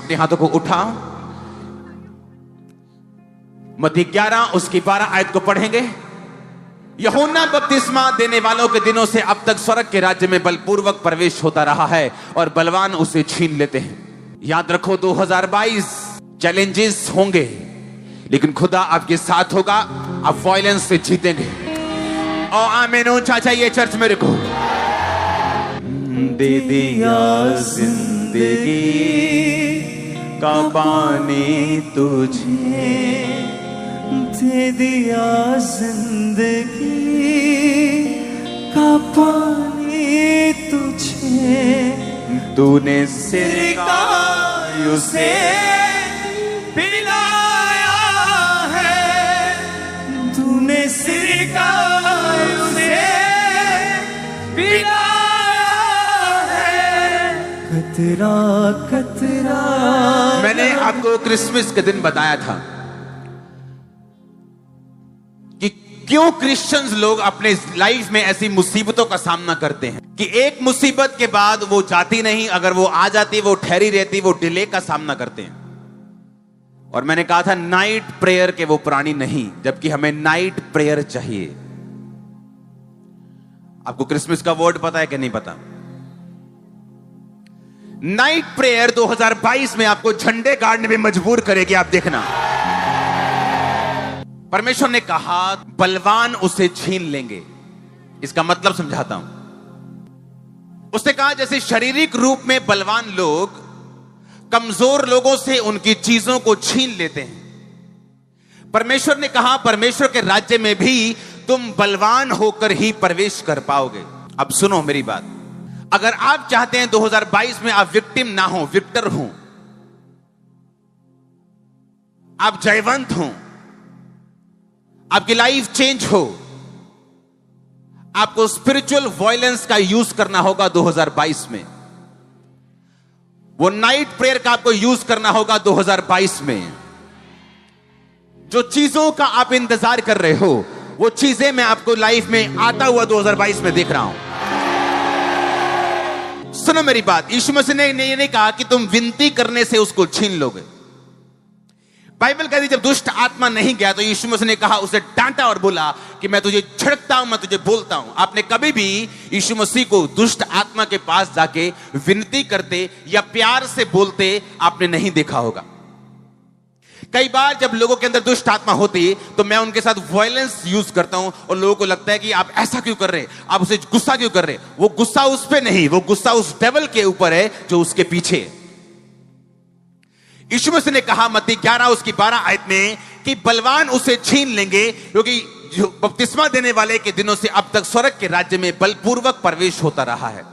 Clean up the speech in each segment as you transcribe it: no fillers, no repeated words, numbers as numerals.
अपने हाथों को उठाओ। मत्ती 11 उसकी 12 आयत को पढ़ेंगे। यूहन्ना बपतिस्मा देने वालों के दिनों से अब तक स्वर्ग के राज्य में बलपूर्वक प्रवेश होता रहा है और बलवान उसे छीन लेते हैं। याद रखो 2022 चैलेंजेस होंगे, लेकिन खुदा आपके साथ होगा। आप वायलेंस से जीतेंगे। और आमीन ऊंचा चाहिए चर्च मेरे को। दे दिया जिंदगी का पानी तुझे, दे दिया जिंदगी का पानी तुझे, तूने सिरकायु से पिलाया है, तूने सिरकायु से पिलाया है, कतरा कतरा। मैंने आपको क्रिसमस के दिन बताया था कि क्यों क्रिश्चियंस लोग अपने लाइफ में ऐसी मुसीबतों का सामना करते हैं कि एक मुसीबत के बाद वो जाती नहीं, अगर वो आ जाती वो ठहरी रहती, वो डिले का सामना करते हैं। और मैंने कहा था नाइट प्रेयर के वो प्राणी नहीं, जबकि हमें नाइट प्रेयर चाहिए। आपको क्रिसमस का वर्ड पता है कि नहीं पता? नाइट प्रेयर 2022 में आपको झंडे गाड़ने में मजबूर करेगी। आप देखना, परमेश्वर ने कहा बलवान उसे छीन लेंगे। इसका मतलब समझाता हूं। उसने कहा जैसे शारीरिक रूप में बलवान लोग कमजोर लोगों से उनकी चीजों को छीन लेते हैं, परमेश्वर ने कहा परमेश्वर के राज्य में भी तुम बलवान होकर ही प्रवेश कर पाओगे। अब सुनो मेरी बात, अगर आप चाहते हैं 2022 में आप विक्टिम ना हो, विक्टर हो, आप जयवंत हो, आपकी लाइफ चेंज हो, आपको स्पिरिचुअल वायलेंस का यूज करना होगा 2022 में। वो नाइट प्रेयर का आपको यूज करना होगा 2022 में। जो चीजों का आप इंतजार कर रहे हो, वो चीजें मैं आपको लाइफ में आता हुआ 2022 में देख रहा हूं। सुनो मेरी बात, यीशु मसीह ने ये नहीं कहा कि तुम विनती करने से उसको छीन लोगे। बाइबल कहती जब दुष्ट आत्मा नहीं गया तो यीशु मसीह ने कहा, उसे डांटा और बोला कि मैं तुझे छिड़कता हूं, मैं तुझे बोलता हूं। आपने कभी भी यीशु मसीह को दुष्ट आत्मा के पास जाके विनती करते या प्यार से बोलते आपने नहीं देखा होगा। कई बार जब लोगों के अंदर दुष्ट आत्मा होती है तो मैं उनके साथ वायलेंस यूज करता हूं और लोगों को लगता है कि आप ऐसा क्यों कर रहे हैं, आप उसे गुस्सा क्यों कर रहे हैं। वो गुस्सा उस पे नहीं, वो गुस्सा उस डेविल के ऊपर है जो उसके पीछे है। यीशु मसीह ने कहा मत्ती 11 उसकी 12 आयत में कि बलवान उसे छीन लेंगे, क्योंकि जो बपतिस्मा देने वाले के दिनों से अब तक स्वर्ग के राज्य में बलपूर्वक प्रवेश होता रहा है।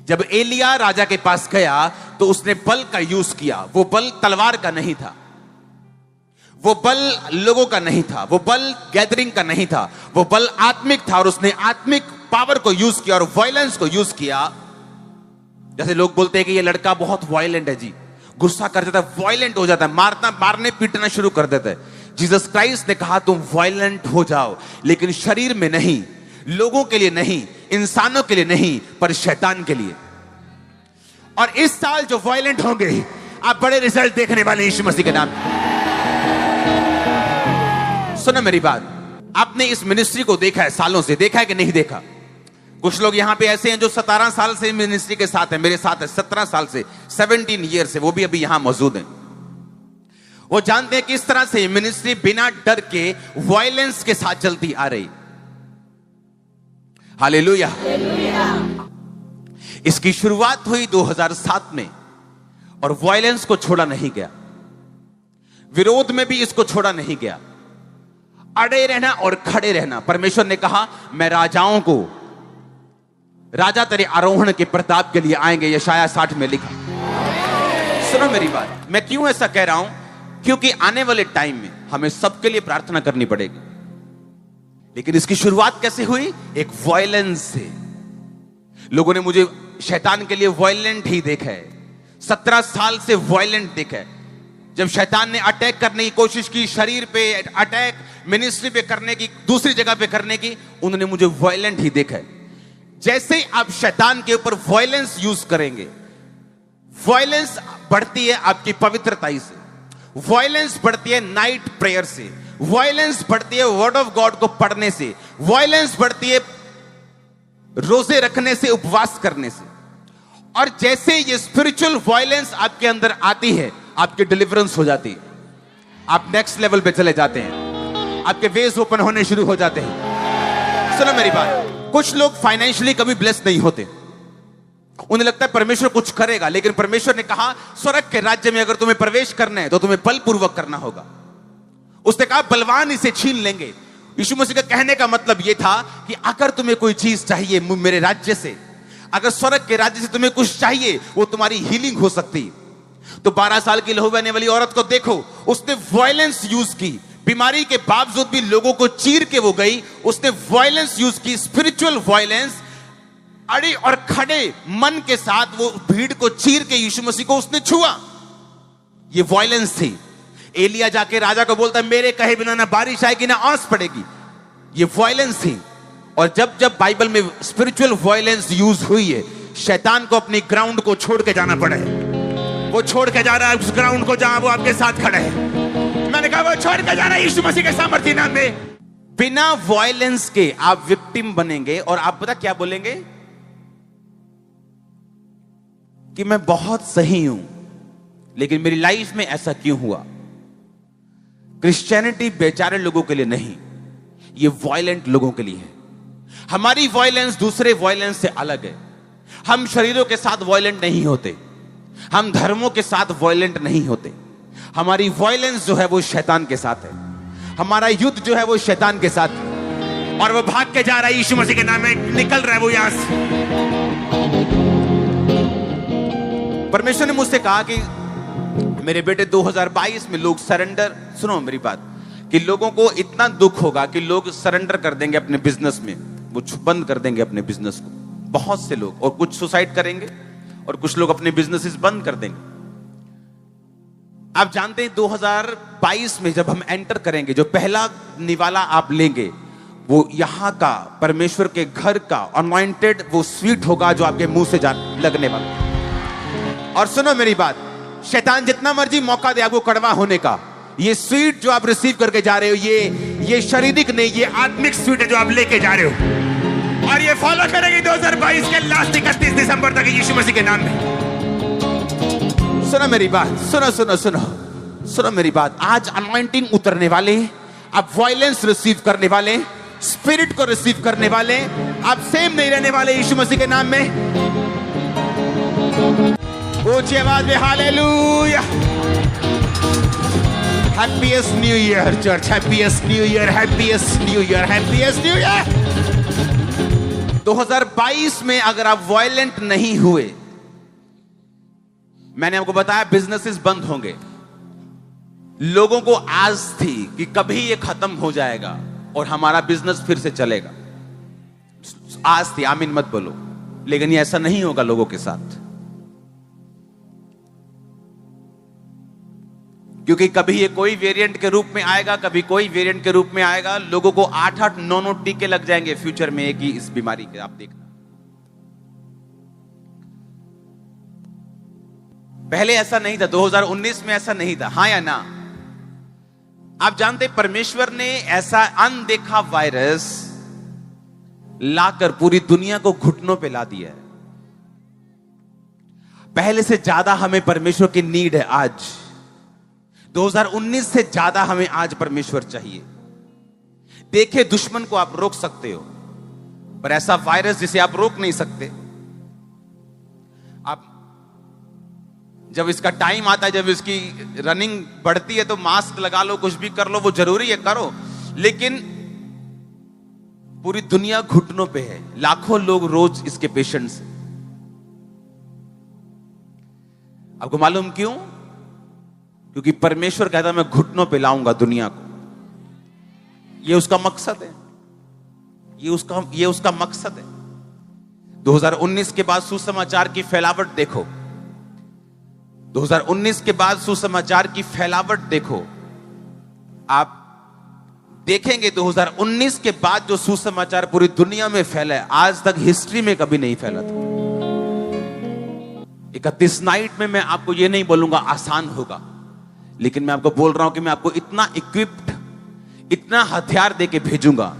जब एलिया राजा के पास गया तो उसने बल का यूज किया। वो बल तलवार का नहीं था, वो बल लोगों का नहीं था, वो बल गैदरिंग का नहीं था, वो बल आत्मिक था। और उसने आत्मिक पावर को यूज किया और वायलेंस को यूज किया। जैसे लोग बोलते हैं कि ये लड़का बहुत वायलेंट है जी, गुस्सा कर जाता है, वायलेंट हो जाता है, मारने पीटना शुरू कर देता है। जीसस क्राइस्ट ने कहा तुम वायलेंट हो जाओ, लेकिन शरीर में नहीं, लोगों के लिए नहीं, इंसानों के लिए नहीं, पर शैतान के लिए। और इस साल जो वायलेंट होंगे आप बड़े रिजल्ट देखने वाले यीशु मसीह के नाम। सुनो मेरी बात, आपने इस मिनिस्ट्री को देखा है, सालों से देखा है कि नहीं देखा? कुछ लोग यहां पे ऐसे हैं जो 17 साल से मिनिस्ट्री के साथ है, मेरे साथ है 17 साल से, 17 ईयर से, वो भी अभी यहां मौजूद हैं। वो जानते हैं किस तरह से मिनिस्ट्री बिना डर के वायलेंस के साथ चलती आ रही। हालेलुया। इसकी शुरुआत हुई 2007 में और वायलेंस को छोड़ा नहीं गया, विरोध में भी इसको छोड़ा नहीं गया। अड़े रहना और खड़े रहना। परमेश्वर ने कहा मैं राजाओं को, राजा तेरे आरोहण के प्रताप के लिए आएंगे, यशाया 60 में लिखा। सुनो मेरी बात, मैं क्यों ऐसा कह रहा हूं? क्योंकि आने वाले टाइम में हमें सबके लिए प्रार्थना करनी पड़ेगी। लेकिन इसकी शुरुआत कैसे हुई? एक वायलेंस से। लोगों ने मुझे शैतान के लिए वायलेंट ही देखा है, 17 साल से वायलेंट देखा है। जब शैतान ने अटैक करने की कोशिश की, शरीर पे अटैक, मिनिस्ट्री पे करने की, दूसरी जगह पे करने की, उन्होंने मुझे वायलेंट ही देखा है। जैसे ही आप शैतान के ऊपर वायलेंस यूज करेंगे, वॉयलेंस बढ़ती है आपकी पवित्रताई से, वॉयलेंस बढ़ती है नाइट प्रेयर से, वॉयलेंस बढ़ती है वर्ड ऑफ गॉड को पढ़ने से, वॉयलेंस बढ़ती है रोजे रखने से, उपवास करने से। और जैसे ये स्पिरिचुअल वॉयलेंस आपके अंदर आती है, आपकी डिलीवरेंस हो जाती है, आप नेक्स्ट लेवल पे चले जाते हैं, आपके वेज ओपन होने शुरू हो जाते हैं। सुनो मेरी बात, कुछ लोग फाइनेंशियली कभी ब्लेस नहीं होते, उन्हें लगता है परमेश्वर कुछ करेगा, लेकिन परमेश्वर ने कहा स्वर्ग के राज्य में अगर तुम्हें प्रवेश करना है तो तुम्हें बलपूर्वक करना होगा। उसने कहा बलवान इसे छीन लेंगे। यीशु मसीह का कहने का मतलब यह था कि अगर तुम्हें कोई चीज चाहिए मेरे राज्य से, अगर स्वर्ग के राज्य से तुम्हें कुछ चाहिए, वो तुम्हारी हीलिंग हो सकती। तो 12 साल की लहू बहने वाली औरत को देखो, उसने वॉयलेंस यूज की, बीमारी के बावजूद भी लोगों को चीर के वो गई, उसने वॉयलेंस यूज की, स्पिरिचुअल वॉयलेंस। अड़ी और खड़े मन के साथ वो भीड़ को चीर के यीशु मसीह को उसने छुआ। ये वॉयलेंस थी। एलिया जाके राजा को बोलता है मेरे कहे बिना ना बारिश आएगी ना आंस पड़ेगी। ये वॉयलेंस थी। और जब जब बाइबल में स्पिरिचुअल वॉयलेंस यूज हुई है, शैतान को अपनी ग्राउंड को छोड़ के जाना पड़ा है। वो छोड़ के जा रहा है उस ग्राउंड को जहां वो आपके साथ खड़ा है। मैंने कहा वो छोड़ के जा रहा है यीशु मसीह के सामर्थ्य नाम में। बिना वॉयलेंस के आप विक्टिम बनेंगे और आप पता क्या बोलेंगे कि मैं बहुत सही हूं, लेकिन मेरी लाइफ में ऐसा क्यों हुआ। क्रिश्चियनिटी बेचारे लोगों के लिए नहीं, ये वॉयलेंट लोगों के लिए है। हमारी वॉयलेंस दूसरे वॉयलेंस से अलग है। हम शरीरों के साथ वॉयलेंट नहीं होते, हम धर्मों के साथ वॉयलेंट नहीं होते। हमारी वॉयलेंस जो है वो शैतान के साथ है। हमारा युद्ध जो है वो शैतान के साथ है और वो भाग के जा रहा है यीशु मसीह के नाम में, निकल रहा है वो यहां से। परमेश्वर ने मुझसे कहा कि मेरे बेटे 2022 में लोग सरेंडर, सुनो मेरी बात, कि लोगों को इतना दुख होगा कि लोग सरेंडर कर देंगे अपने बिजनेस में, वो बंद कर देंगे अपने बिजनेस को। बहुत से लोग, और कुछ सुसाइड करेंगे और कुछ लोग अपने बिजनेसेस बंद कर देंगे। आप जानते हैं 2022 में जब हम एंटर करेंगे, जो पहला निवाला आप लेंगे वो यहां का परमेश्वर के घर का अनॉइंटेड वो स्वीट होगा जो आपके मुंह से लगने वाला। और सुनो मेरी बात, शैतान जितना मर्जी मौका दे आपको कड़वा होने का, ये स्वीट जो आप रिसीव करके जा रहे हो, ये शारीरिक नहीं, ये आत्मिक स्वीट है जो आप लेके जा रहे हो। और ये फॉलो करेंगे 2022 के लास्ट 31 दिसंबर तक यीशु मसीह के नाम में। सुनो मेरी बात, सुनो सुनो सुनो सुनो मेरी बात। आज अनॉइंटिंग उतरने वाले, आप वॉयलेंस रिसीव करने वाले, स्पिरिट को रिसीव करने वाले, आप सेम नहीं रहने वाले यीशु मसीह के नाम में। ऊंची आवाज में hallelujah. Happiest new year church, happiest new year, happiest new year, happiest new year. 2022 में अगर आप वायलेंट नहीं हुए, मैंने आपको बताया बिजनेसेस बंद होंगे। लोगों को आस थी कि कभी ये खत्म हो जाएगा और हमारा बिजनेस फिर से चलेगा, आस थी, आमीन मत बोलो, लेकिन ये ऐसा नहीं होगा लोगों के साथ। क्योंकि कभी ये कोई वेरिएंट के रूप में आएगा, कभी कोई वेरिएंट के रूप में आएगा। लोगों को 8-8, 9-9 टीके लग जाएंगे फ्यूचर में एक ही इस बीमारी के, आप देखना। पहले ऐसा नहीं था, 2019 में ऐसा नहीं था, हां या ना? आप जानते परमेश्वर ने ऐसा अनदेखा वायरस लाकर पूरी दुनिया को घुटनों पे ला दिया है। पहले से ज्यादा हमें परमेश्वर की नीड है आज। 2019 से ज्यादा हमें आज परमेश्वर चाहिए। देखे दुश्मन को आप रोक सकते हो, पर ऐसा वायरस जिसे आप रोक नहीं सकते। आप जब इसका टाइम आता है, जब इसकी रनिंग बढ़ती है, तो मास्क लगा लो, कुछ भी कर लो, वो जरूरी है, करो, लेकिन पूरी दुनिया घुटनों पे है। लाखों लोग रोज इसके पेशेंट्स। आपको मालूम क्यों? क्योंकि परमेश्वर कहता है मैं घुटनों पे लाऊंगा दुनिया को। ये उसका मकसद है, ये उसका मकसद है। 2019 के बाद सुसमाचार की फैलावट देखो, 2019 के बाद सुसमाचार की फैलावट देखो। आप देखेंगे 2019 के बाद जो सुसमाचार पूरी दुनिया में फैला है, आज तक हिस्ट्री में कभी नहीं फैला था। 31 नाइट में मैं आपको ये नहीं बोलूंगा आसान होगा, लेकिन मैं आपको बोल रहा हूं कि मैं आपको इतना इक्विप्ड, इतना हथियार दे के भेजूंगा,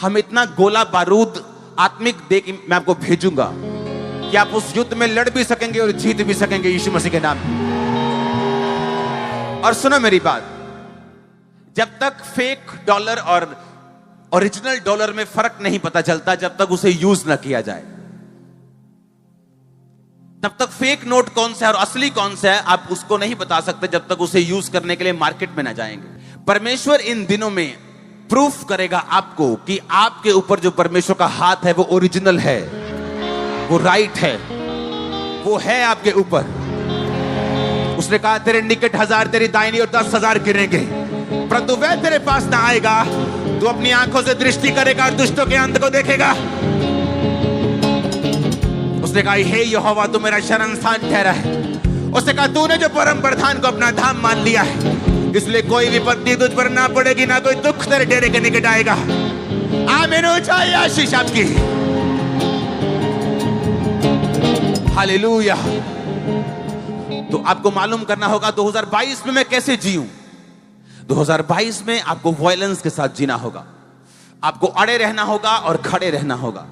हम इतना गोला बारूद आत्मिक दे के मैं आपको भेजूंगा कि आप उस युद्ध में लड़ भी सकेंगे और जीत भी सकेंगे यीशु मसीह के नाम में। और सुनो मेरी बात, जब तक फेक डॉलर और ओरिजिनल डॉलर में फर्क नहीं पता चलता, जब तक उसे यूज ना किया जाए, तब तक फेक नोट कौन सा है और असली कौन सा है आप उसको नहीं बता सकते जब तक उसे यूज करने के लिए मार्केट में ना जाएंगे। परमेश्वर इन दिनों में प्रूफ करेगा आपको कि आपके ऊपर जो परमेश्वर का हाथ है वो ओरिजिनल है, वो राइट है, वो है आपके ऊपर। उसने कहा तेरे निकट 1000 तेरी दाहिनी और 10,000 गिरेंगे, परंतु वह तेरे पास ना आएगा। तू अपनी आंखों से दृष्टि करेगा और दुष्टों के अंत को देखेगा। उसने कहा हे यहोवा तू मेरा शरण स्थान ठहरा है। उसने कहा तूने जो परम प्रधान को अपना धाम मान लिया है, इसलिए कोई विपत्ति तुझ पर ना पड़ेगी, ना कोई दुख तेरे डेरे के निकट आएगा। आमीन हो जाए आशीष आपकी। हालेलुया। तो आपको मालूम करना होगा 2022 में मैं कैसे जीऊं। 2022 में आपको वायलेंस के साथ जीना होगा, आपको अड़े रहना होगा और खड़े रहना होगा।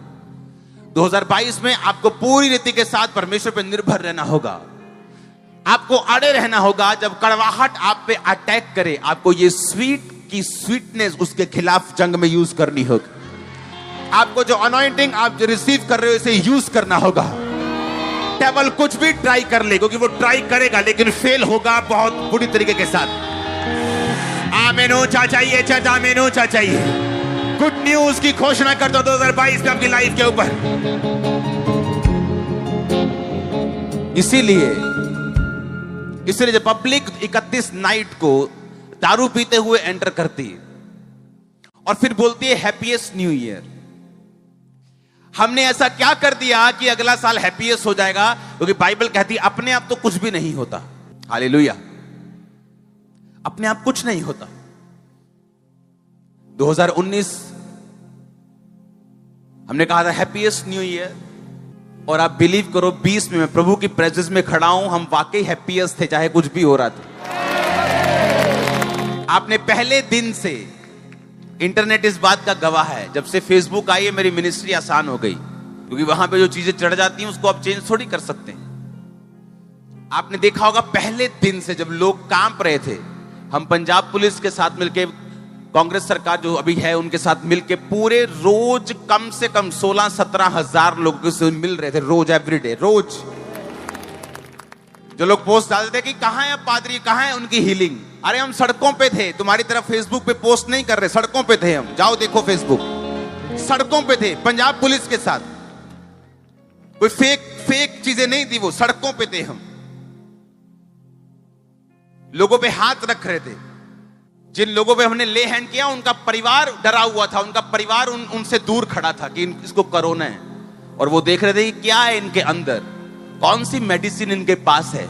2022 में आपको पूरी रीति के साथ परमेश्वर पर निर्भर रहना होगा। आपको अड़े रहना होगा, जब कड़वाहट आप पे अटैक करे, आपको ये स्वीट की स्वीटनेस उसके खिलाफ जंग में यूज करनी होगी। आपको जो अनॉइंटिंग आप जो रिसीव कर रहे हो इसे यूज करना होगा। टेबल कुछ भी ट्राई कर ले, क्योंकि वो ट्राई करेगा लेकिन फेल होगा बहुत बुरी तरीके के साथ। आमीन ऊंचा चाहिए, चर्च आमीन ऊंचा चाहिए। गुड न्यूज की घोषणा करता हूं 2022 में आपकी लाइफ के ऊपर। इसीलिए जब पब्लिक 31 नाइट को दारू पीते हुए एंटर करती है और फिर बोलती है हैप्पीएस्ट न्यू ईयर, हमने ऐसा क्या कर दिया कि अगला साल हैप्पीएस्ट हो जाएगा? क्योंकि बाइबल कहती है अपने आप तो कुछ भी नहीं होता। हालेलुया। अपने आप कुछ नहीं होता। 2019 हमने कहा था हैप्पीएस्ट न्यू ईयर, और आप बिलीव करो 20 में मैं प्रभु की प्रेजेंस में खड़ा हूं, हम वाकई हैप्पीएस्ट थे चाहे कुछ भी हो रहा था। आपने पहले दिन से, इंटरनेट इस बात का गवाह है, जब से फेसबुक आई है मेरी मिनिस्ट्री आसान हो गई, क्योंकि वहां पे जो चीजें चढ़ जाती हैं उसको आप चेंज थोड़ी कर सकते हैं। आपने देखा होगा पहले दिन से जब लोग कांप रहे थे, हम पंजाब पुलिस के साथ मिलके, कांग्रेस सरकार जो अभी है उनके साथ मिलके पूरे रोज कम से कम 16-17 हजार लोगों से मिल रहे थे रोज, एवरीडे रोज। जो लोग पोस्ट डालते थे कि कहां है पादरी, कहां है उनकी हीलिंग, अरे हम सड़कों पे थे, तुम्हारी तरफ फेसबुक पे पोस्ट नहीं कर रहे, सड़कों पे थे हम, जाओ देखो फेसबुक, सड़कों पे थे पंजाब पुलिस के साथ। कोई फेक चीजें नहीं थी, वो सड़कों पे थे हम, लोगों पे हाथ रख रहे थे। जिन लोगों पे हमने ले हैंड किया उनका परिवार डरा हुआ था, उनका परिवार उनसे दूर खड़ा था कि इसको कोरोना है, और वो देख रहे थे कि क्या है इनके अंदर, कौन सी मेडिसिन इनके पास है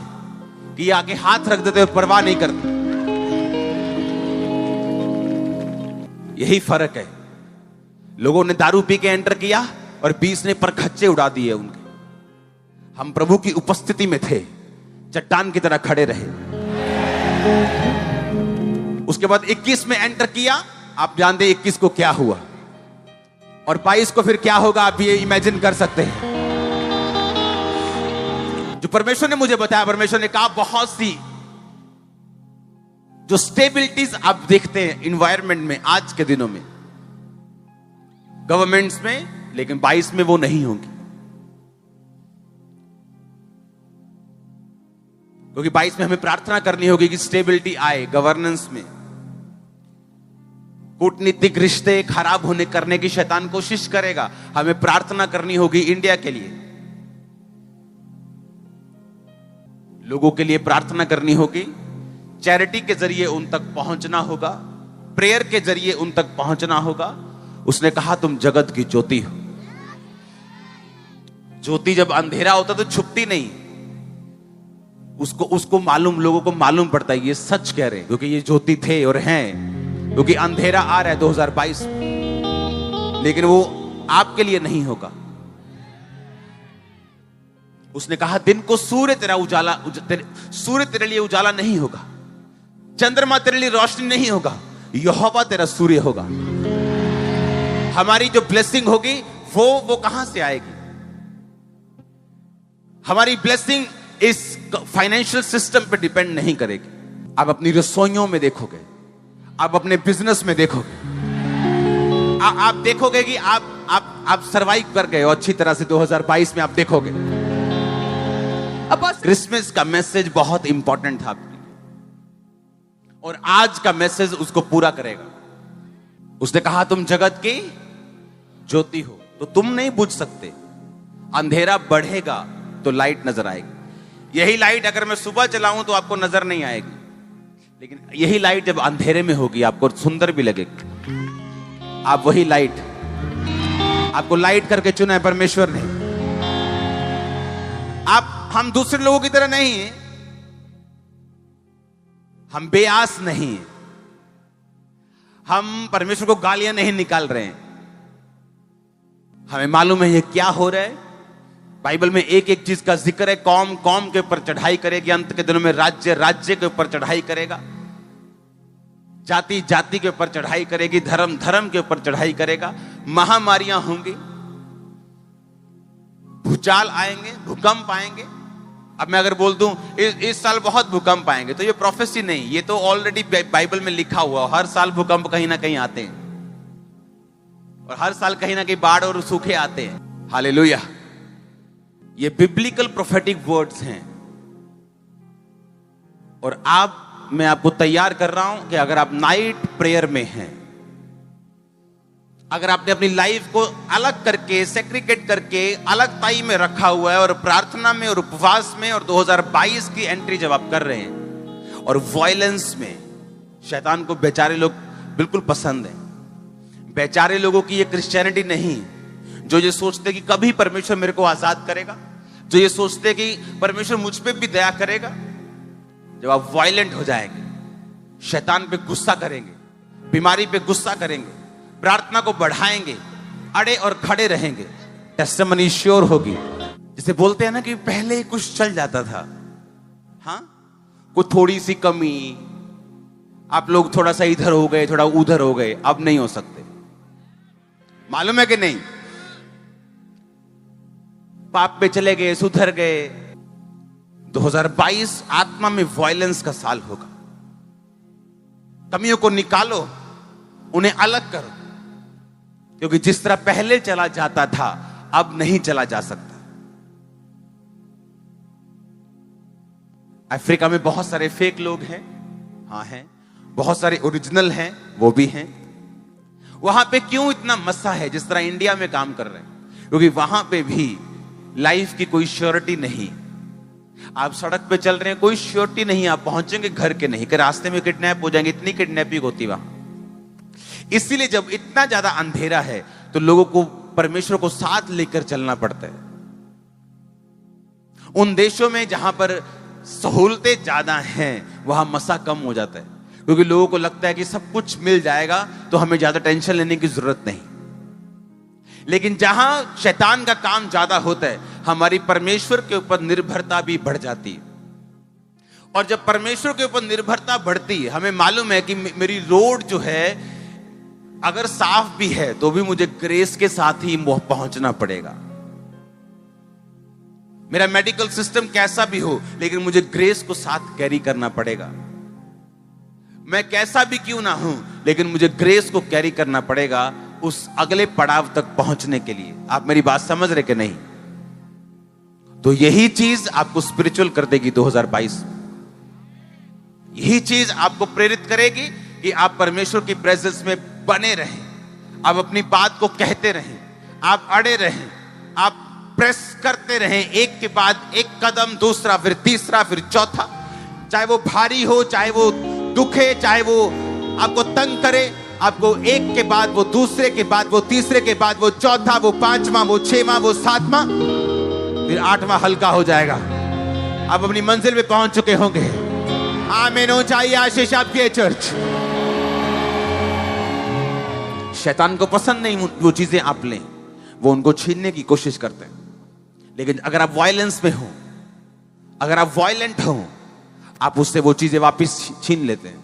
कि ये आगे हाथ रख देते और परवाह नहीं करते। यही फर्क है। लोगों ने दारू पी के एंटर किया और 20 ने परखच्चे उड़ा दिए उनके। हम प्रभु की उपस्थिति में थे, चट्टान की तरह खड़े रहे। उसके बाद 21 में एंटर किया, आप जानते 21 को क्या हुआ, और 22 को फिर क्या होगा आप ये इमेजिन कर सकते हैं। जो परमेश्वर ने मुझे बताया, परमेश्वर ने कहा बहुत सी जो स्टेबिलिटीज आप देखते हैं इन्वायरमेंट में आज के दिनों में, गवर्नमेंट्स में, लेकिन 22 में वो नहीं होंगी, क्योंकि 22 में हमें प्रार्थना करनी होगी कि स्टेबिलिटी आए गवर्नेंस में। कूटनीतिक रिश्ते खराब होने करने की शैतान कोशिश करेगा, हमें प्रार्थना करनी होगी इंडिया के लिए, लोगों के लिए प्रार्थना करनी होगी, चैरिटी के जरिए उन तक पहुंचना होगा, प्रेयर के जरिए उन तक पहुंचना होगा। उसने कहा तुम जगत की ज्योति हो। ज्योति जब अंधेरा होता तो छुपती नहीं, उसको मालूम, लोगों को मालूम पड़ता है ये सच कह रहे हैं, क्योंकि ये ज्योति थे और हैं, क्योंकि अंधेरा आ रहा है 2022 में, लेकिन वो आपके लिए नहीं होगा। उसने कहा दिन को सूर्य तेरे लिए उजाला नहीं होगा, चंद्रमा तेरे लिए रोशनी नहीं होगा, यहोवा तेरा सूर्य होगा। हमारी जो ब्लेसिंग होगी वो कहां से आएगी? हमारी ब्लेसिंग इस फाइनेंशियल सिस्टम पे डिपेंड नहीं करेगी। आप अपनी रसोइयों में देखोगे, आप अपने बिजनेस में देखोगे, आप देखोगे कि आप सरवाइव कर गए हो अच्छी तरह से। 2022 में आप देखोगे। अब क्रिसमस का मैसेज बहुत इंपॉर्टेंट था आपके लिए, और आज का मैसेज उसको पूरा करेगा। उसने कहा तुम जगत की ज्योति हो, तो तुम नहीं बुझ सकते। अंधेरा बढ़ेगा तो लाइट नजर आएगी। यही लाइट अगर मैं सुबह चलाऊं तो आपको नजर नहीं आएगी, लेकिन यही लाइट जब अंधेरे में होगी आपको सुंदर भी लगेगी। आप वही लाइट, आपको लाइट करके चुना है परमेश्वर ने। हम दूसरे लोगों की तरह नहीं हैं, हम बेआस नहीं हैं, हम परमेश्वर को गालियां नहीं निकाल रहे हैं। हमें मालूम है ये क्या हो रहा है। बाइबल में एक एक चीज का जिक्र है। कौम कौम के ऊपर चढ़ाई करेगी, अंत के दिनों में राज्य राज्य के ऊपर चढ़ाई करेगा, जाति जाति के ऊपर चढ़ाई करेगी, धर्म धर्म के ऊपर चढ़ाई करेगा। महामारियां होंगी, भूचाल आएंगे, भूकंप आएंगे। अब मैं अगर बोल दूं इस साल बहुत भूकंप आएंगे, तो ये प्रोफेसी नहीं, ये तो ऑलरेडी बाइबल में लिखा हुआ। हर साल भूकंप कहीं ना कहीं आते हैं, और हर साल कहीं ना कहीं बाढ़ और सूखे आते हैं। हालेलुया। ये बिब्लिकल प्रोफेटिक वर्ड्स हैं, और मैं आपको तैयार कर रहा हूं कि अगर आप नाइट प्रेयर में हैं, अगर आपने अपनी लाइफ को अलग करके, सेग्रीगेट करके अलग ताई में रखा हुआ है, और प्रार्थना में और उपवास में, और 2022 की एंट्री जब आप कर रहे हैं, और वायलेंस में, शैतान को बेचारे लोग बिल्कुल पसंद है। बेचारे लोगों की ये क्रिश्चियनिटी नहीं, जो ये सोचते कि कभी परमेश्वर मेरे को आजाद करेगा, जो ये सोचते कि परमेश्वर मुझ पे भी दया करेगा। जब आप वायलेंट हो जाएंगे, शैतान पे गुस्सा करेंगे, बीमारी पे गुस्सा करेंगे, प्रार्थना को बढ़ाएंगे, अड़े और खड़े रहेंगे, टेस्टिमनी श्योर होगी। जिसे बोलते हैं ना कि पहले कुछ चल जाता था, हाँ, कोई थोड़ी सी कमी, आप लोग थोड़ा सा इधर हो गए, थोड़ा उधर हो गए, अब नहीं हो सकते। मालूम है कि नहीं? पाप पे चले गए, सुधर गए। 2022 आत्मा में वायलेंस का साल होगा। कमियों को निकालो, उन्हें अलग करो, क्योंकि जिस तरह पहले चला जाता था अब नहीं चला जा सकता। अफ्रीका में बहुत सारे फेक लोग हैं, हाँ हैं, बहुत सारे ओरिजिनल हैं, वो भी हैं। वहां पे क्यों इतना मसा है जिस तरह इंडिया में काम कर रहे हैं? क्योंकि वहां पे भी लाइफ की कोई श्योरिटी नहीं। आप सड़क पे चल रहे हैं, कोई श्योरिटी नहीं, आप पहुंचेंगे घर के नहीं, कि रास्ते में किडनैप हो जाएंगे। इतनी किडनैपिंग होती वहां। इसीलिए जब इतना ज्यादा अंधेरा है तो लोगों को परमेश्वर को साथ लेकर चलना पड़ता है। उन देशों में जहां पर सहूलतें ज्यादा हैं, वहां मसा कम हो जाता है, क्योंकि लोगों को लगता है कि सब कुछ मिल जाएगा तो हमें ज्यादा टेंशन लेने की जरूरत नहीं। लेकिन जहां शैतान का काम ज्यादा होता है, हमारी परमेश्वर के ऊपर निर्भरता भी बढ़ जाती है। और जब परमेश्वर के ऊपर निर्भरता बढ़ती है, हमें मालूम है कि मेरी रोड जो है अगर साफ भी है तो भी मुझे ग्रेस के साथ ही पहुंचना पड़ेगा। मेरा मेडिकल सिस्टम कैसा भी हो, लेकिन मुझे ग्रेस को साथ कैरी करना पड़ेगा। मैं कैसा भी क्यों ना हूं, लेकिन मुझे ग्रेस को कैरी करना पड़ेगा उस अगले पड़ाव तक पहुंचने के लिए। आप मेरी बात समझ रहे कि नहीं? तो यही चीज आपको स्पिरिचुअल कर देगी 2022। यही चीज आपको प्रेरित करेगी कि आप परमेश्वर की प्रेजेंस में बने रहें, आप अपनी बात को कहते रहें, आप अड़े रहें, आप प्रेस करते रहें, एक के बाद एक कदम, दूसरा, फिर तीसरा, फिर चौथा। चाहे वो भारी हो, चाहे वो दुखे, चाहे वो आपको तंग करे, आपको एक के बाद वो दूसरे के बाद वो तीसरे के बाद वो चौथा, वो पांचवा, वो छठवां, वो सातवां, फिर आठवां हल्का हो जाएगा। आप अपनी मंजिल पे पहुंच चुके होंगे। आमीन हो चाहिए आशीष आपकी चर्च। शैतान को पसंद नहीं वो चीजें आप लें, वो उनको छीनने की कोशिश करते हैं। लेकिन अगर आप वायलेंस में हो, अगर आप वायलेंट हो, आप उससे वो चीजें वापस छीन लेते हैं।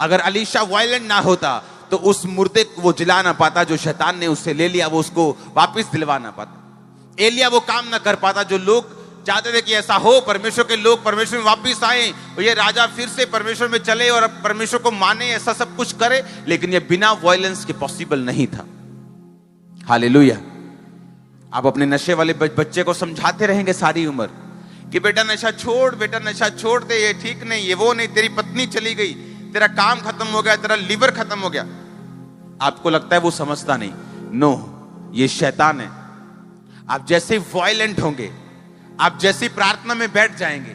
अगर अलीशा वायलेंट ना होता तो उस मुर्दे को वो जिला ना पाता जो शैतान ने उससे ले लिया, वो उसको वापस दिलवा ना पाता। एलिया वो काम ना कर पाता जो लोग चाहते थे कि ऐसा हो, परमेश्वर के लोग परमेश्वर में वापस आए, ये राजा फिर से परमेश्वर में चले और परमेश्वर को माने, ऐसा सब कुछ करे, लेकिन ये बिना वायलेंस के पॉसिबल नहीं था। हालेलुया। आप अपने नशे वाले बच्चे को समझाते रहेंगे सारी उम्र कि बेटा नशा छोड़, बेटा नशा छोड़ दे, ये ठीक नहीं, ये वो नहीं, तेरी पत्नी चली गई, तेरा काम खत्म हो गया, तेरा लीवर खत्म हो गया। आपको लगता है वो समझता नहीं। नो, ये शैतान है। आप जैसे वायलेंट होंगे, आप जैसी प्रार्थना में बैठ जाएंगे,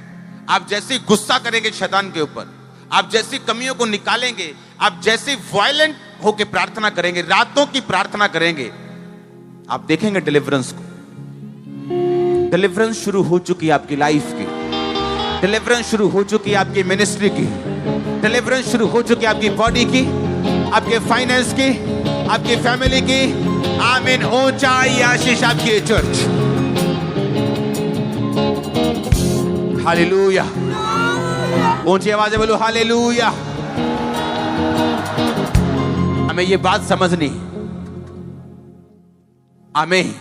आप जैसे गुस्सा करेंगे शैतान के ऊपर, आप जैसी कमियों को निकालेंगे, आप जैसे वायलेंट होकर प्रार्थना करेंगे, रातों की प्रार्थना करेंगे, आप देखेंगे डिलीवरेंस को। डिलीवरेंस शुरू हो चुकी है आपकी लाइफ की, डिलीवरेंस शुरू हो चुकी है आपकी मिनिस्ट्री की, डिलीवरेंस शुरू हो चुकी है आपकी बॉडी की, आपके फाइनेंस की, आपकी फैमिली की। आमीन। ऊंचाई आशीष आपकी चर्च। हालेलुया। ऊंची आवाज में बोलो हालेलुया। हमें ये बात समझनी। आमीन।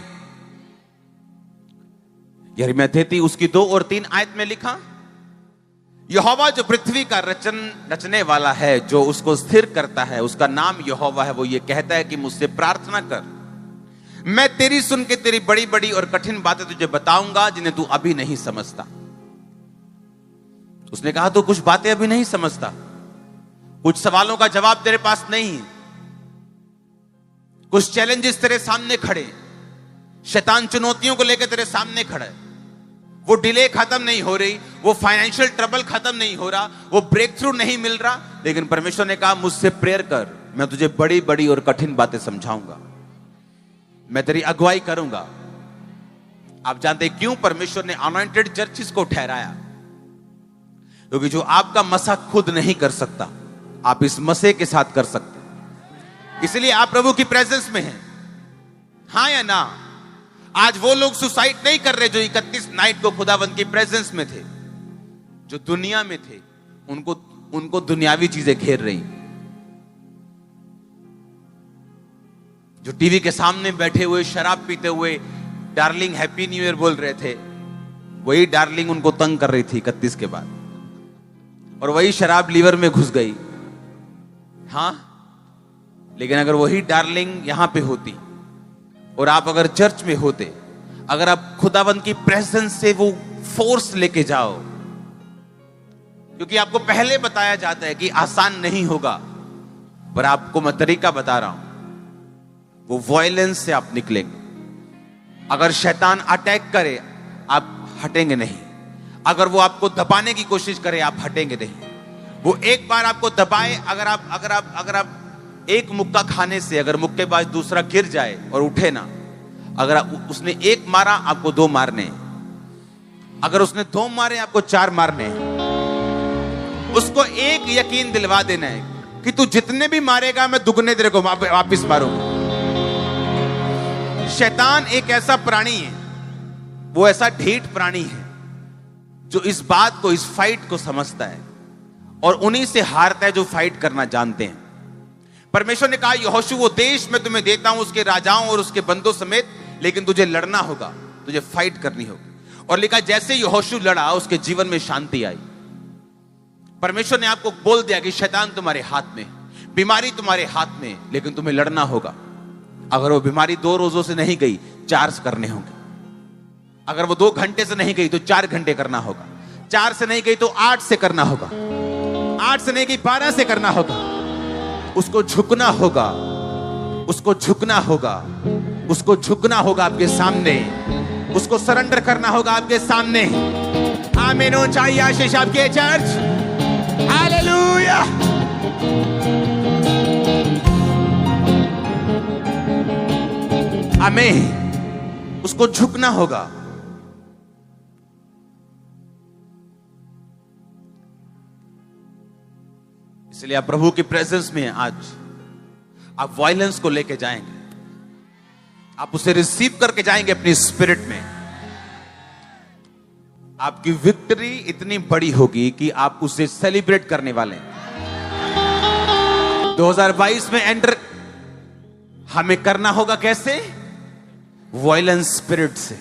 यिर्मयाह 33 उसकी 2 और 3 आयत में लिखा, यहोवा जो पृथ्वी का रचने वाला है, जो उसको स्थिर करता है, उसका नाम यहोवा है। वो ये कहता है कि मुझसे प्रार्थना कर, मैं तेरी सुन के तेरी बड़ी बड़ी और कठिन बातें तुझे बताऊंगा जिन्हें तू अभी नहीं समझता। उसने कहा तो कुछ बातें अभी नहीं समझता, कुछ सवालों का जवाब तेरे पास नहीं, कुछ चैलेंजेस तेरे सामने खड़े, शैतान चुनौतियों को लेकर तेरे सामने खड़ा है। वो डिले खत्म नहीं हो रही, वो फाइनेंशियल ट्रबल खत्म नहीं हो रहा, वो ब्रेक थ्रू नहीं मिल रहा, लेकिन परमेश्वर ने कहा मुझसे प्रेयर कर, मैं तुझे बड़ी बड़ी और कठिन बातें समझाऊंगा, मैं तेरी अगुवाई करूंगा। आप जानते हैं क्यों परमेश्वर ने अनॉइंटेड चर्चिस को ठहराया? क्योंकि जो आपका मसा खुद नहीं कर सकता, आप इस मसे के साथ कर सकते। इसलिए आप प्रभु की प्रेजेंस में हैं। हाँ या ना? आज वो लोग सुसाइड नहीं कर रहे जो 31 नाइट को खुदावंद की प्रेजेंस में थे, जो दुनिया में थे, उनको दुनियावी चीजें घेर रही। जो टीवी के सामने बैठे हुए शराब पीते हुए डार्लिंग हैप्पी न्यू ईयर बोल रहे थे, वही डार्लिंग उनको तंग कर रही थी 31 के बाद, और वही शराब लीवर में घुस गई। हाँ, लेकिन अगर वही डार्लिंग यहां पे होती और आप अगर चर्च में होते, अगर आप खुदावंद की प्रेजेंस से वो फोर्स लेके जाओ, क्योंकि आपको पहले बताया जाता है कि आसान नहीं होगा, पर आपको मैं तरीका बता रहा हूं, वो वायलेंस से आप निकलेंगे। अगर शैतान अटैक करे, आप हटेंगे नहीं। अगर वो आपको दबाने की कोशिश करे, आप हटेंगे नहीं। वो एक बार आपको दबाए, अगर आप एक मुक्का खाने से अगर मुक्केबाज दूसरा गिर जाए और उठे ना, अगर उसने एक मारा, आपको 2 मारने, अगर उसने 2 मारे, आपको 4 मारने। उसको एक यकीन दिलवा देना है कि तू जितने भी मारेगा, मैं दुगने तेरे को वापिस मारूंगा। शैतान एक ऐसा प्राणी है, वो ऐसा ढीठ प्राणी है जो इस बात को, इस फाइट को समझता है, और उन्हीं से हारता है जो फाइट करना जानते हैं। परमेश्वर ने कहा, यहोशू वो देश मैं तुम्हें देता हूं उसके राजाओं और उसके बंदों समेत, लेकिन तुझे लड़ना होगा, तुझे फाइट करनी होगी। और लिखा, जैसे यहोशू लड़ा, उसके जीवन में शांति आई। परमेश्वर ने आपको बोल दिया कि शैतान तुम्हारे हाथ में, बीमारी तुम्हारे हाथ में, लेकिन तुम्हें लड़ना होगा। अगर वो बीमारी 2 रोजों से नहीं गई, 4 करने होंगे। अगर वो 2 घंटे से नहीं गई तो 4 घंटे करना होगा। 4 से नहीं गई तो 8 से करना होगा। 8 से नहीं गई 12 से करना होगा। उसको झुकना होगा, उसको झुकना होगा, उसको झुकना होगा आपके सामने, उसको सरेंडर करना होगा आपके सामने। आमीन। ऊंचाई आशीष आपके चर्च। हालेलुया। आमीन। उसको झुकना होगा। इसलिए आप प्रभु की प्रेजेंस में आज आप वायलेंस को लेके जाएंगे। आप उसे रिसीव करके जाएंगे अपनी स्पिरिट में, आपकी विक्ट्री इतनी बड़ी होगी कि आप उसे सेलिब्रेट करने वाले हैं। 2022 में एंटर हमें करना होगा कैसे? वॉयलेंस स्पिरिट से।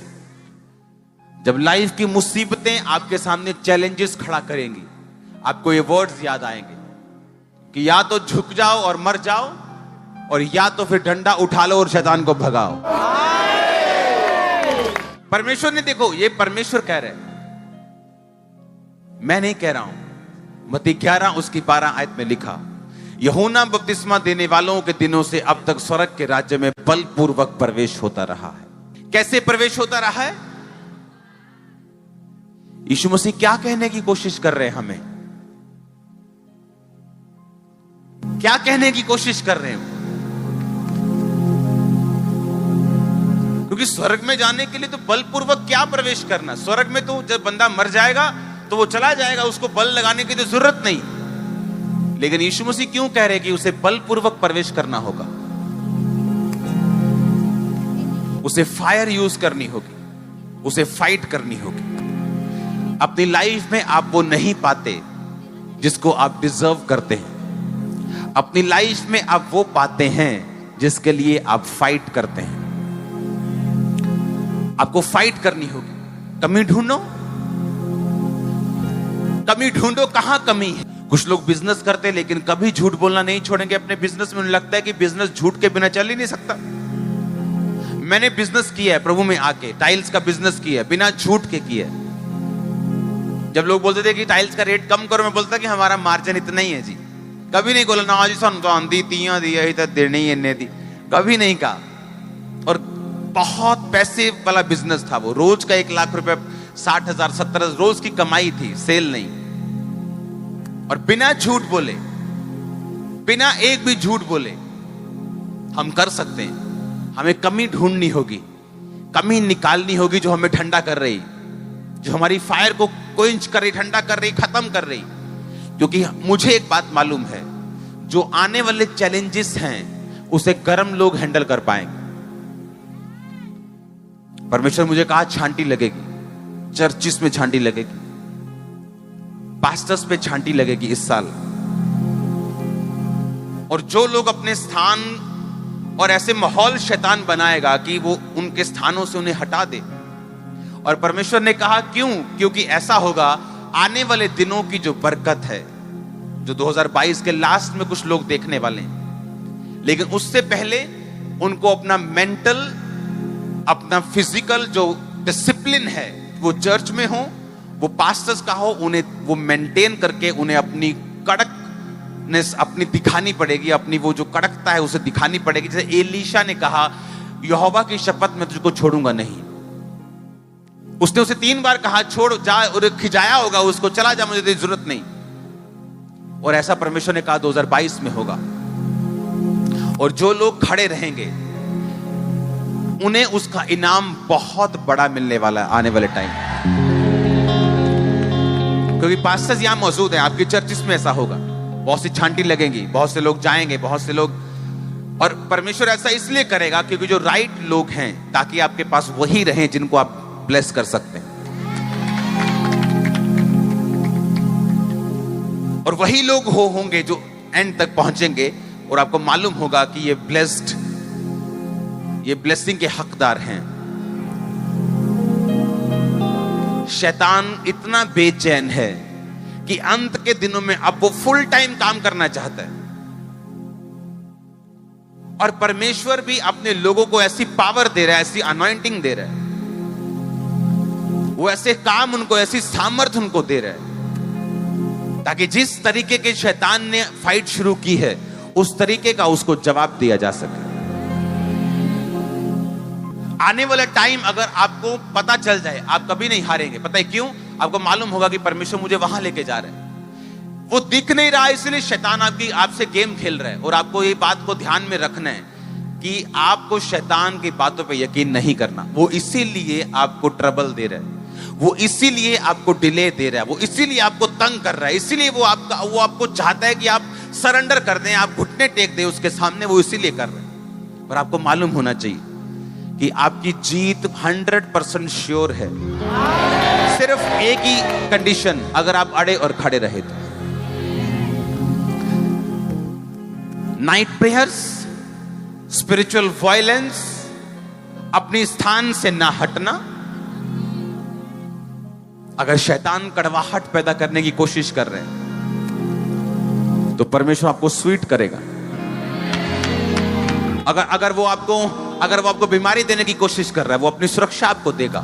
जब लाइफ की मुसीबतें आपके सामने चैलेंजेस खड़ा करेंगी, आपको ये वर्ड्स याद आएंगे कि या तो झुक जाओ और मर जाओ, और या तो फिर डंडा उठा लो और शैतान को भगाओ। परमेश्वर ने, देखो ये परमेश्वर कह रहे हैं, मैं नहीं कह रहा हूं। मत्ती 11 उसकी 12 आयत में लिखा, यूहन्ना बपतिस्मा देने वालों के दिनों से अब तक स्वर्ग के राज्य में बलपूर्वक प्रवेश होता रहा है। कैसे प्रवेश होता रहा है? यीशु मसीह क्या कहने की कोशिश कर रहे हैं हमें? क्या कहने की कोशिश कर रहे हैं? क्योंकि स्वर्ग में जाने के लिए तो बलपूर्वक क्या प्रवेश करना? स्वर्ग में तो जब बंदा मर जाएगा तो वो चला जाएगा, उसको बल लगाने की तो जरूरत नहीं। लेकिन यीशु मसीह क्यों कह रहे हैं कि उसे बलपूर्वक प्रवेश करना होगा? उसे फायर यूज करनी होगी, उसे फाइट करनी होगी। अपनी लाइफ में आप वो नहीं पाते जिसको आप डिजर्व करते हैं। अपनी लाइफ में आप वो पाते हैं जिसके लिए आप फाइट करते हैं। आपको फाइट करनी होगी। कमी ढूंढो, कमी ढूंढो, कहां कमी है। कुछ लोग बिजनेस करते हैं लेकिन कभी झूठ बोलना नहीं छोड़ेंगे अपने बिजनेस में। उन्हें लगता है कि बिजनेस झूठ के बिना चल ही नहीं सकता। मैंने बिजनेस किया है प्रभु में आके, टाइल्स का बिजनेस किया है, बिना झूठ के किया है। जब लोग बोलते थे कि टाइल्स का रेट कम करो, मैं बोलता कि हमारा मार्जिन इतना ही है जी। कभी नहीं बोला ना जी सन तो आंधी तियां दी यही तक देने ही इन्ने दी, कभी नहीं कहा। और बहुत पैसे वाला बिजनेस था वो। रोज का 1 लाख रुपए, 60,000 70,000 रोज की कमाई थी, सेल नहीं। और बिना झूठ बोले, बिना एक भी झूठ बोले हम कर सकते हैं। हमें कमी ढूंढनी होगी, कमी निकालनी होगी जो हमें ठंडा कर रही, जो हमारी फायर को क्वेंच कर रही, ठंडा कर रही, खत्म कर रही। क्योंकि मुझे एक बात मालूम है, जो आने वाले चैलेंजेस हैं उसे गर्म लोग हैंडल कर पाएंगे। परमेश्वर मुझे कहा छांटी लगेगी, चर्चिस में छांटी लगेगी, पास्टर्स पे छांटी लगेगी इस साल। और जो लोग अपने स्थान और ऐसे माहौल शैतान बनाएगा कि वो उनके स्थानों से उन्हें हटा दे। और परमेश्वर ने कहा क्यों? क्योंकि ऐसा होगा, आने वाले दिनों की जो बरकत है, जो 2022 के लास्ट में कुछ लोग देखने वाले हैं, लेकिन उससे पहले उनको अपना मेंटल, अपना फिजिकल जो डिसिप्लिन है, वो चर्च में हो, वो पास्टर्स का हो, उन्हें वो मेंटेन करके उन्हें अपनी कड़कनेस अपनी दिखानी पड़ेगी। अपनी वो जो कड़कता है उसे दिखानी पड़ेगी। जैसे एलीशा ने कहा, यहोवा की शपथ मैं तुझको छोड़ूंगा नहीं। उसने उसे 3 बार कहा छोड़ जा, और खिजाया होगा उसको, चला जा, मुझे तेरी जरूरत नहीं। और ऐसा परमेश्वर ने कहा 2022 में होगा। और जो लोग खड़े रहेंगे उन्हें उसका इनाम बहुत बड़ा मिलने वाला है आने वाले टाइम। क्योंकि पास्टर्स यहां मौजूद हैं, आपकी चर्चिस में ऐसा होगा। बहुत सी छांटी लगेंगी, बहुत से लोग जाएंगे, बहुत से लोग। और परमेश्वर ऐसा इसलिए करेगा क्योंकि जो राइट लोग हैं, ताकि आपके पास वही रहें जिनको आप ब्लेस कर सकते हैं। और वही लोग होंगे जो एंड तक पहुंचेंगे और आपको मालूम होगा कि ये ब्लेस्ड, ये ब्लेसिंग के हकदार हैं। शैतान इतना बेचैन है कि अंत के दिनों में अब वो फुल टाइम काम करना चाहता है। और परमेश्वर भी अपने लोगों को ऐसी पावर दे रहा है, ऐसी अनॉइंटिंग दे रहा है, वो ऐसे काम उनको, ऐसी सामर्थ उनको दे रहा है, ताकि जिस तरीके के शैतान ने फाइट शुरू की है उस तरीके का उसको जवाब दिया जा सके। आने वाला टाइम अगर आपको पता चल जाए, आप कभी नहीं हारेंगे। पता है क्यों? आपको मालूम होगा कि परमेश्वर मुझे वहां लेके जा रहा है। वो दिख नहीं रहा, इसलिए शैतान आपसे गेम खेल रहा है। और आपको ये बात को ध्यान में रखना है कि आपको शैतान की बातों पे यकीन नहीं करना। वो इसीलिए आपको ट्रबल दे रहा है, वो इसीलिए आपको डिले दे रहा है, वो इसीलिए आपको तंग कर रहा है, इसीलिए वो आपको चाहता है कि आप सरेंडर कर दें, आप घुटने टेक दें उसके सामने। वो इसीलिए कर रहे हैं। और आपको मालूम होना चाहिए कि आपकी जीत 100% श्योर है। सिर्फ एक ही कंडीशन, अगर आप अड़े और खड़े रहे तो। नाइट प्रेयर्स, स्पिरिचुअल वायलेंस, अपने स्थान से ना हटना। अगर शैतान कड़वाहट पैदा करने की कोशिश कर रहे हैं तो परमेश्वर आपको स्वीट करेगा। अगर वो आपको बीमारी देने की कोशिश कर रहा है, वो अपनी सुरक्षा आपको देगा।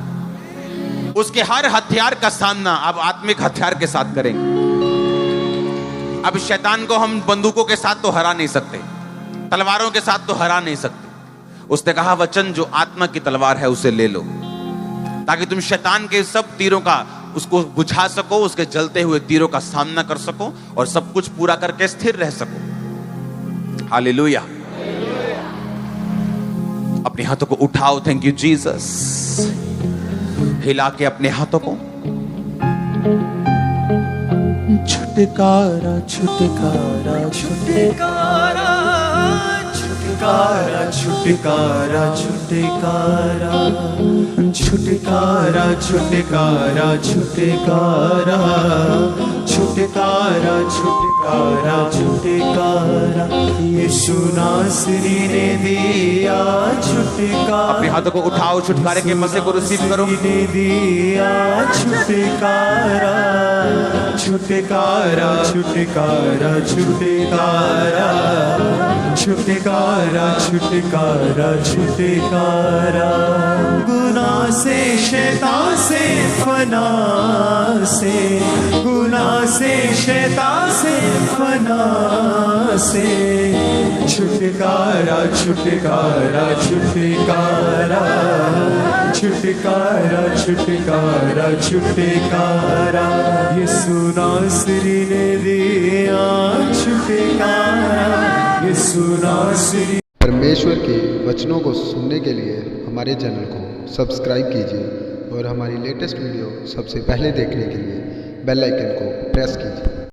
उसके हर हथियार का सामना आप आत्मिक हथियार के साथ करेंगे। अब शैतान को हम बंदूकों के साथ तो हरा नहीं सकते, तलवारों के साथ तो हरा नहीं सकते। उसने कहा वचन जो आत्मा की तलवार है उसे ले लो, ताकि तुम शैतान के सब तीरों का उसको बुझा सको, उसके जलते हुए तीरों का सामना कर सको और सब कुछ पूरा करके स्थिर रह सको। हालेलुया। अपने हाथों को उठाओ। Thank you Jesus. हिला के अपने हाथों को। छुटकारा छुटकारा छुटकारा छुटकारा छुटकारा छुटकारा छुटकारा छुटकारा छुटकारा छुटकारा छुटकारा छुटकारा यीशु नासरी ने दिया छुटकारा। अपने हाथों को उठाओ, छुटकारे के मजे को रिसीव करो। ने दिया छुटकारा छुटकारा छुटकारा छुटकारा छुटकारा छुटकारा छुटकारा। गुनाह से, शैतान से, फना से, गुनाह से, शैतान से, फना से छुटकारा छुटकारा छुटकारा छुटकारा छुटकारा छुटकारा यीशु नासरी ने दिया छुटकारा। यीशु नासरी। परमेश्वर के वचनों को सुनने के लिए हमारे चैनल को सब्सक्राइब कीजिए और हमारी लेटेस्ट वीडियो सबसे पहले देखने के लिए बेल आइकन को प्रेस कीजिए।